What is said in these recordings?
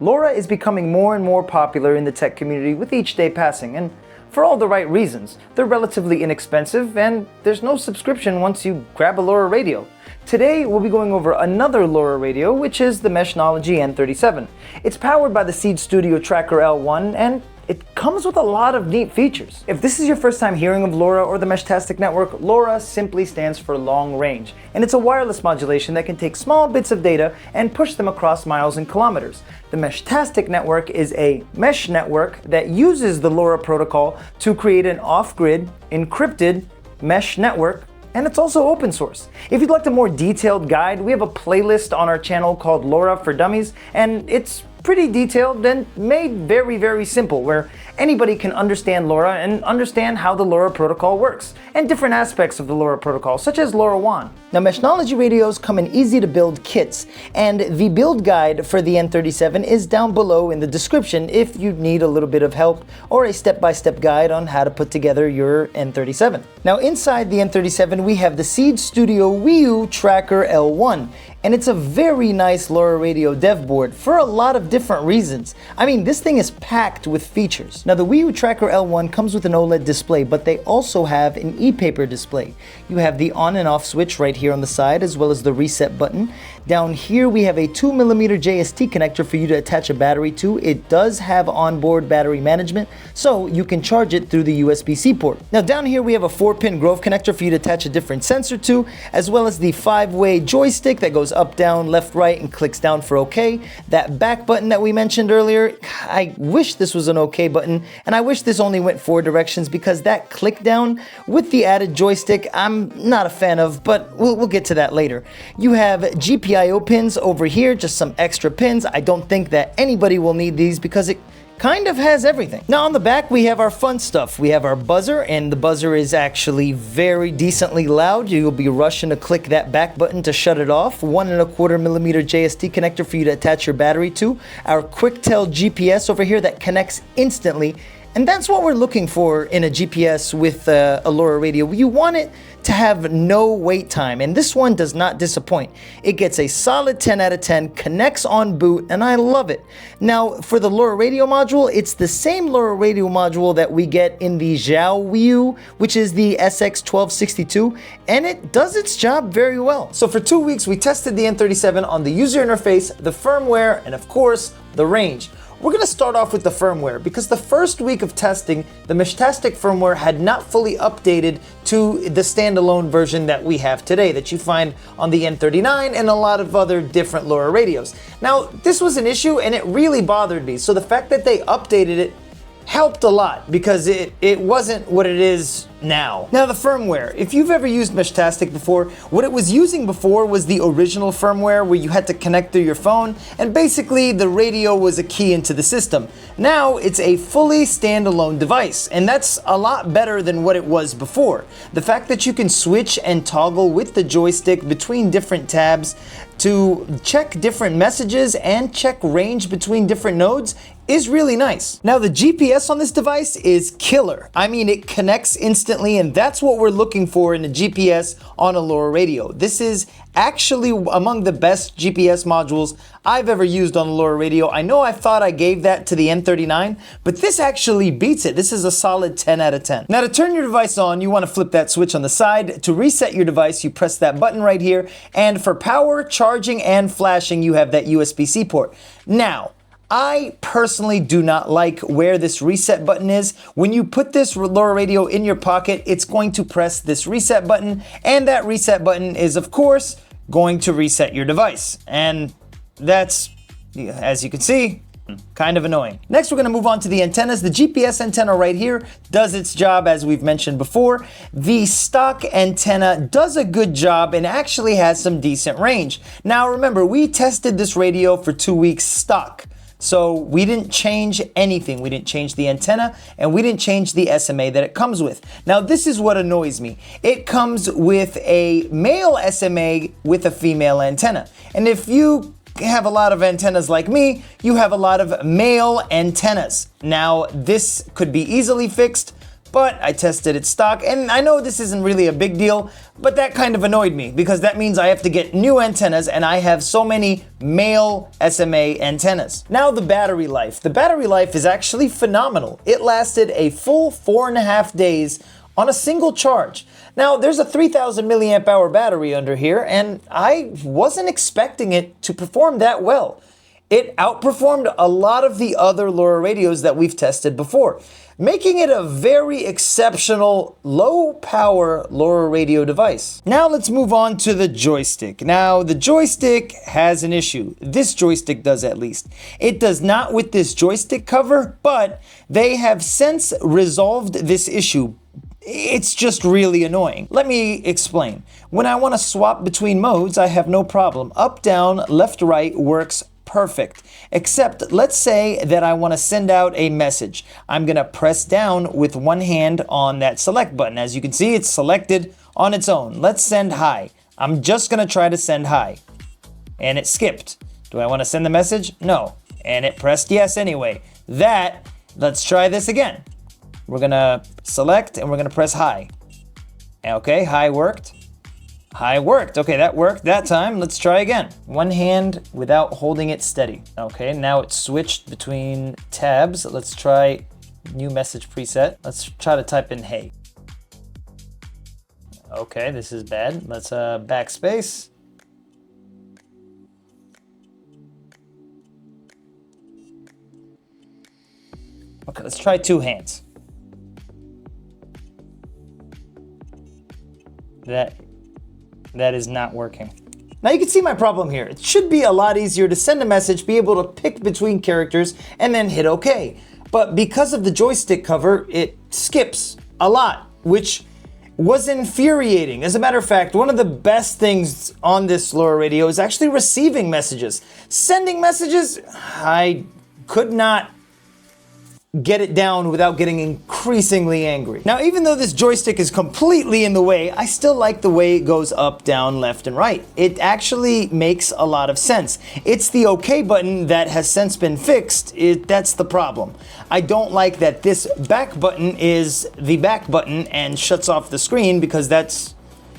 LoRa is becoming more and more popular in the tech community with each day passing, and for all the right reasons. They're relatively inexpensive, and there's no subscription once you grab a LoRa radio. Today, we'll be going over another LoRa radio, which is the Meshnology N37. It's powered by the Seeed Studio Tracker L1, and it comes with a lot of neat features. If this is your first time hearing of LoRa or the Meshtastic network, LoRa simply stands for long range, and it's a wireless modulation that can take small bits of data and push them across miles and kilometers. The Meshtastic network is a mesh network that uses the LoRa protocol to create an off-grid, encrypted mesh network, and it's also open source. If you'd like a more detailed guide, we have a playlist on our channel called LoRa for Dummies, and it's pretty detailed and made very, very simple, where anybody can understand LoRa and understand how the LoRa protocol works, and different aspects of the LoRa protocol, such as LoRaWAN. Now, Meshnology radios come in easy-to-build kits, and the build guide for the N37 is down below in the description if you need a little bit of help or a step-by-step guide on how to put together your N37. Now, inside the N37, we have the Seeed Studio Wii U Tracker L1, and it's a very nice LoRa radio dev board for a lot of different reasons. I mean, this thing is packed with features. Now, the Wii U Tracker L1 comes with an OLED display, but they also have an e-paper display. You have the on and off switch right here on the side, as well as the reset button. Down here, we have a 2mm JST connector for you to attach a battery to. It does have onboard battery management, so you can charge it through the USB-C port. Now, down here, we have a 4-pin Grove connector for you to attach a different sensor to, as well as the 5-way joystick that goes up, down, left, right, and clicks down for OK. That back button that we mentioned earlier, I wish this was an OK button, and I wish this only went 4 directions, because that click down with the added joystick, I'm not a fan of, but we'll get to that later. You have GPIO pins over here, just some extra pins. I don't think that anybody will need these because it kind of has everything. Now, on the back, we have our fun stuff. We have our buzzer, and the buzzer is actually very decently loud. You'll be rushing to click that back button to shut it off. 1.25mm JST connector for you to attach your battery to. Our QuickTel GPS over here that connects instantly. And that's what we're looking for in a GPS with a LoRa radio. You want it to have no wait time, and this one does not disappoint. It gets a solid 10 out of 10, connects on boot, and I love it. Now, for the LoRa radio module, it's the same LoRa radio module that we get in the Xiao Wii U, which is the SX1262, and it does its job very well. So for 2 weeks, we tested the N37 on the user interface, the firmware, and of course, the range. We're going to start off with the firmware, because the first week of testing, the Meshtastic firmware had not fully updated to the standalone version that we have today, that you find on the N39 and a lot of other different LoRa radios. Now, this was an issue, and it really bothered me. So the fact that they updated it helped a lot, because it wasn't what it is now. Now, the firmware. If you've ever used Meshtastic before, what it was using before was the original firmware where you had to connect through your phone, and basically the radio was a key into the system. Now, it's a fully standalone device, and that's a lot better than what it was before. The fact that you can switch and toggle with the joystick between different tabs to check different messages and check range between different nodes is really nice. Now, the GPS on this device is killer. I mean, it connects instantly, and that's what we're looking for in a GPS on a LoRa radio. This is actually among the best GPS modules I've ever used on a LoRa radio. I know I thought I gave that to the N39, but this actually beats it. This is a solid 10 out of 10. Now, to turn your device on, you want to flip that switch on the side. To reset your device, you press that button right here. And for power, charging, and flashing, you have that USB-C port. Now, I personally do not like where this reset button is. When you put this LoRa radio in your pocket, it's going to press this reset button, and that reset button is, of course, going to reset your device. And that's, as you can see, kind of annoying. Next, we're going to move on to the antennas. The GPS antenna right here does its job, as we've mentioned before. The stock antenna does a good job and actually has some decent range. Now, remember, we tested this radio for 2 weeks stock. So we didn't change anything. We didn't change the antenna, and we didn't change the SMA that it comes with. Now, this is what annoys me. It comes with a male SMA with a female antenna. And if you have a lot of antennas like me, you have a lot of male antennas. Now, this could be easily fixed. but I tested it stock, and I know this isn't really a big deal, but that kind of annoyed me because that means I have to get new antennas and I have so many male SMA antennas. Now the battery life. The battery life is actually phenomenal. It lasted a full 4.5 days on a single charge. Now, there's a 3000 milliamp hour battery under here, and I wasn't expecting it to perform that well. It outperformed a lot of the other LoRa radios that we've tested before, making it a very exceptional low-power LoRa radio device. Now let's move on to the joystick. Now, the joystick has an issue. This joystick does, at least. It does not with this joystick cover, but they have since resolved this issue. It's just really annoying. Let me explain. When I want to swap between modes, I have no problem. Up, down, left, right works perfect. Except, let's say that I want to send out a message. I'm going to press down with one hand on that select button. As you can see, it's selected on its own. Let's send hi. I'm just going to try to send hi. And it skipped. Do I want to send the message? No. And it pressed yes anyway. Let's try this again. We're gonna select and we're gonna press hi. Okay, hi worked. Hi worked. Okay, that worked that time. Let's try again. One hand without holding it steady. Okay, now it's switched between tabs. Let's try new message preset. Let's try to type in hey. Okay, this is bad. Let's backspace. Okay, let's try two hands. That is not working. Now you can see my problem here. It should be a lot easier to send a message, be able to pick between characters, and then hit OK. But because of the joystick cover, it skips a lot, which was infuriating. As a matter of fact, one of the best things on this LoRa radio is actually receiving messages. Sending messages, I could not get it down without getting increasingly angry. Now, even though this joystick is completely in the way, I still like the way it goes up, down, left, and right. It actually makes a lot of sense. It's the OK button that has since been fixed. That's the problem. I don't like that this back button is the back button and shuts off the screen because that's,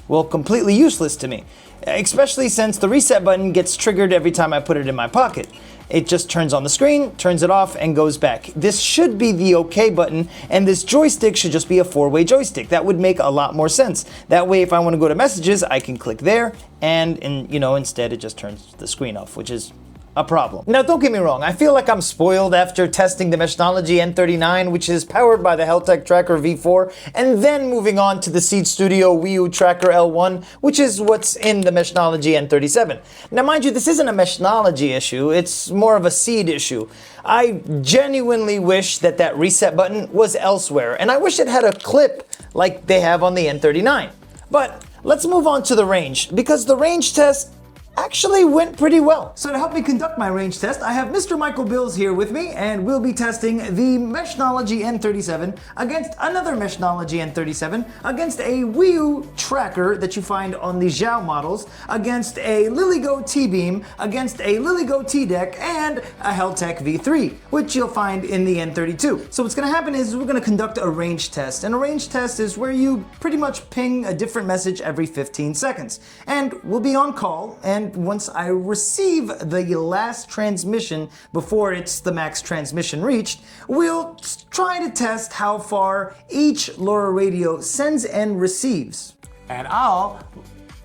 well, completely useless to me. Especially since the reset button gets triggered every time I put it in my pocket. It just turns on the screen, turns it off, and goes back. This should be the OK button, and this joystick should just be a four-way joystick. That would make a lot more sense. That way, if I want to go to messages, I can click there, and instead it just turns the screen off, which is a problem. Now, don't get me wrong. I feel like I'm spoiled after testing the Meshnology N39, which is powered by the Heltec Tracker V4, and then moving on to the Seeed Studio Wii U Tracker L1, which is what's in the Meshnology N37. Now, mind you, this isn't a Meshnology issue. It's more of a Seeed issue. I genuinely wish that reset button was elsewhere, and I wish it had a clip like they have on the N39. But let's move on to the range, because the range test actually went pretty well. So to help me conduct my range test, I have Mr. Michael Bills here with me, and we'll be testing the Meshnology N37 against another Meshnology N37, against a Wii U tracker that you find on the Xiao models, against a LilyGo T-Beam, against a LilyGo T-Deck, and a Heltec V3, which you'll find in the N32. So what's gonna happen is we're gonna conduct a range test, and a range test is where you pretty much ping a different message every 15 seconds. And we'll be on call, and once I receive the last transmission before it's the max transmission reached, we'll try to test how far each LoRa radio sends and receives. And I'll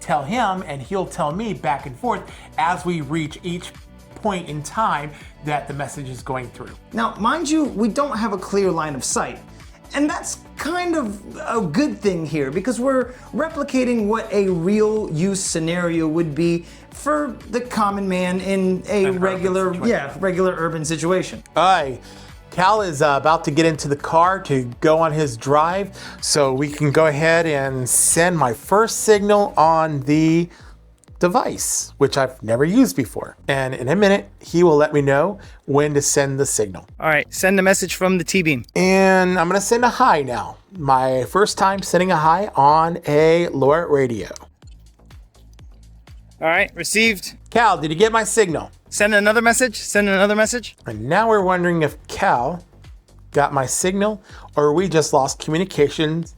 tell him and he'll tell me back and forth as we reach each point in time that the message is going through. Now, mind you, we don't have a clear line of sight. And that's kind of a good thing here because we're replicating what a real use scenario would be for the common man in a regular urban situation. Hi. Cal is about to get into the car to go on his drive, so we can go ahead and send my first signal on the device, which I've never used before. And in a minute, he will let me know when to send the signal. All right, send the message from the T-Beam. And I'm gonna send a hi now. My first time sending a hi on a LoRa radio. All right, received. Cal, did you get my signal? Send another message, send another message. And now we're wondering if Cal got my signal, or we just lost communications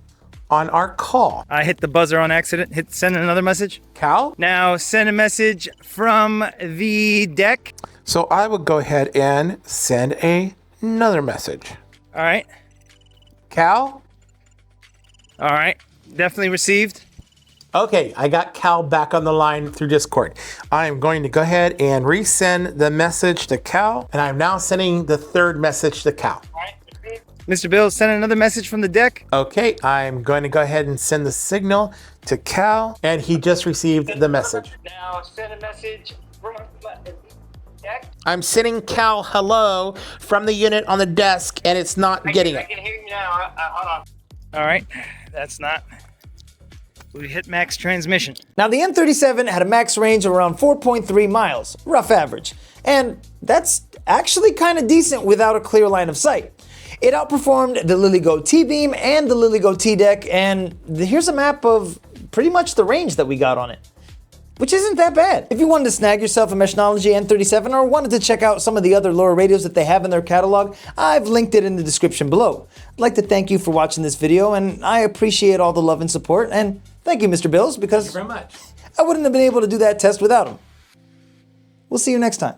on our call. I hit the buzzer on accident. Hit send another message. Cal? Now send a message from the deck. So I will go ahead and send another message. All right. Cal? All right. Definitely received. Okay, I got Cal back on the line through Discord. I am going to go ahead and resend the message to Cal, and I'm now sending the third message to Cal. Mr. Bill, send another message from the deck. Okay, I'm going to go ahead and send the signal to Cal, and he just received the message. Now send a message from the deck. I'm sending Cal hello from the unit on the desk, and it's not getting it. I can hear you now. Hold on. All right, that's not. We hit max transmission. Now the N37 had a max range of around 4.3 miles, rough average. And that's actually kind of decent without a clear line of sight. It outperformed the LilyGo T-Beam and the LilyGo T-Deck, and here's a map of pretty much the range that we got on it, which isn't that bad. If you wanted to snag yourself a Meshnology N37 or wanted to check out some of the other LoRa radios that they have in their catalog, I've linked it in the description below. I'd like to thank you for watching this video, and I appreciate all the love and support, and thank you, Mr. Bills, because Thank you very much. I wouldn't have been able to do that test without him. We'll see you next time.